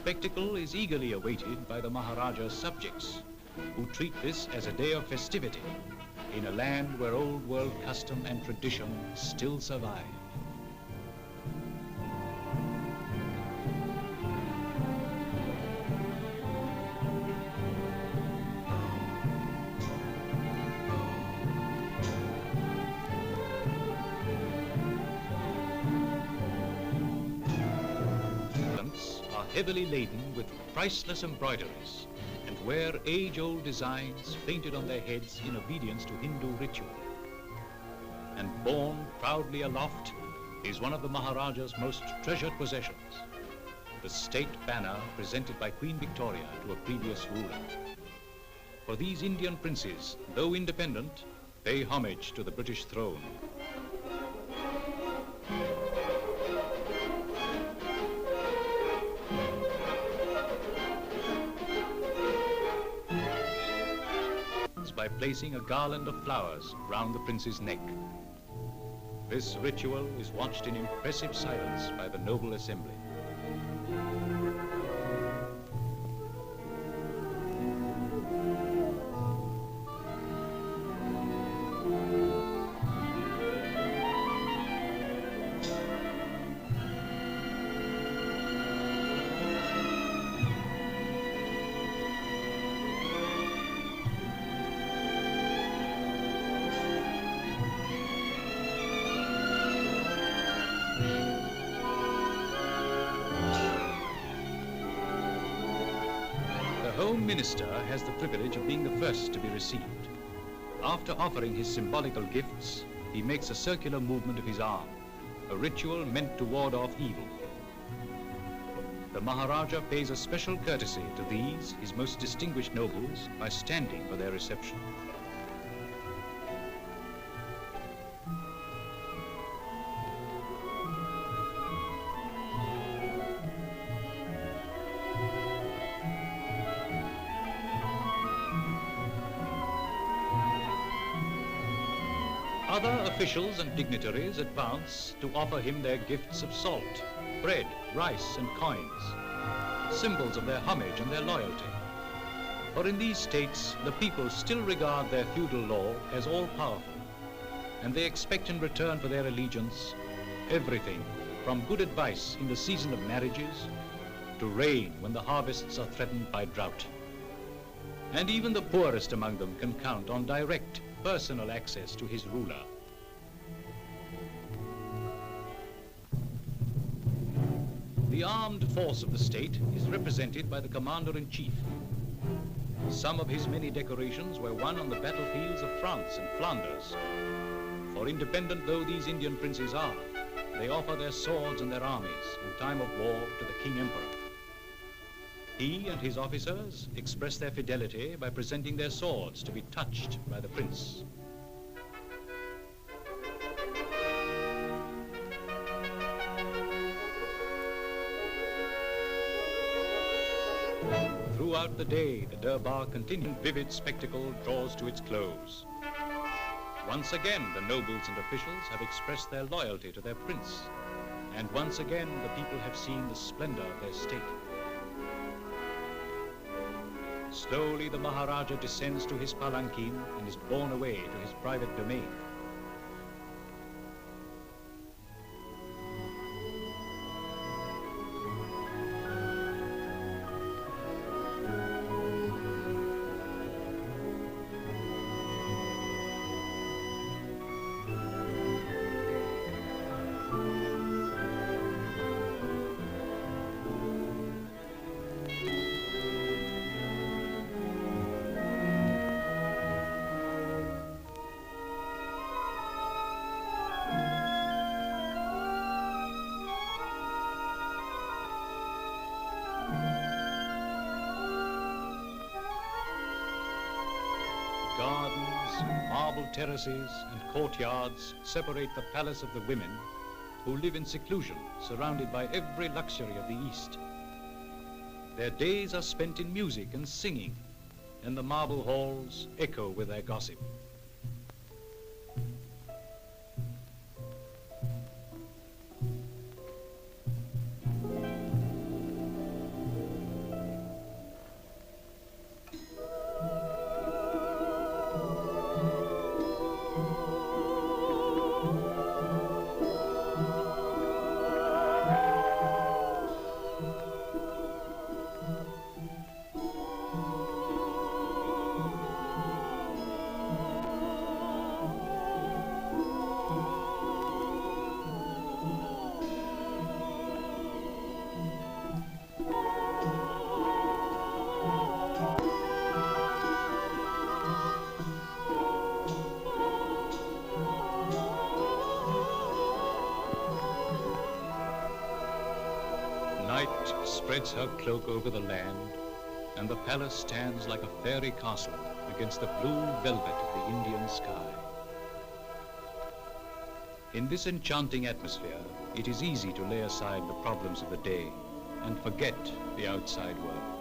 spectacle is eagerly awaited by the Maharajah's subjects, who treat this as a day of festivity in a land where old world custom and tradition still survive. Are heavily laden with priceless embroideries and wear age-old designs painted on their heads in obedience to Hindu ritual. And borne proudly aloft is one of the Maharaja's most treasured possessions, the state banner presented by Queen Victoria to a previous ruler. For these Indian princes, though independent, pay homage to the British throne. By placing a garland of flowers round the prince's neck. This ritual is watched in impressive silence by the noble assembly. The Home Minister has the privilege of being the first to be received. After offering his symbolical gifts, he makes a circular movement of his arm, a ritual meant to ward off evil. The Maharaja pays a special courtesy to these, his most distinguished nobles, by standing for their reception. Other officials and dignitaries advance to offer him their gifts of salt, bread, rice, and coins, symbols of their homage and their loyalty. For in these states, the people still regard their feudal law as all-powerful, and they expect in return for their allegiance everything from good advice in the season of marriages to rain when the harvests are threatened by drought. And even the poorest among them can count on direct personal access to his ruler. The armed force of the state is represented by the commander-in-chief. Some of his many decorations were won on the battlefields of France and Flanders. For independent though these Indian princes are, they offer their swords and their armies in time of war to the King Emperor. He and his officers express their fidelity by presenting their swords to be touched by the prince. Throughout the day, the Durbar continuing vivid spectacle draws to its close. Once again, the nobles and officials have expressed their loyalty to their prince, and once again, the people have seen the splendor of their state. Slowly, the Maharaja descends to his palanquin and is borne away to his private domain. Gardens, marble terraces, and courtyards separate the palace of the women, who live in seclusion, surrounded by every luxury of the East. Their days are spent in music and singing, and the marble halls echo with their gossip. night spreads her cloak over the land, and the palace stands like a fairy castle against the blue velvet of the Indian sky. In this enchanting atmosphere, it is easy to lay aside the problems of the day and forget the outside world.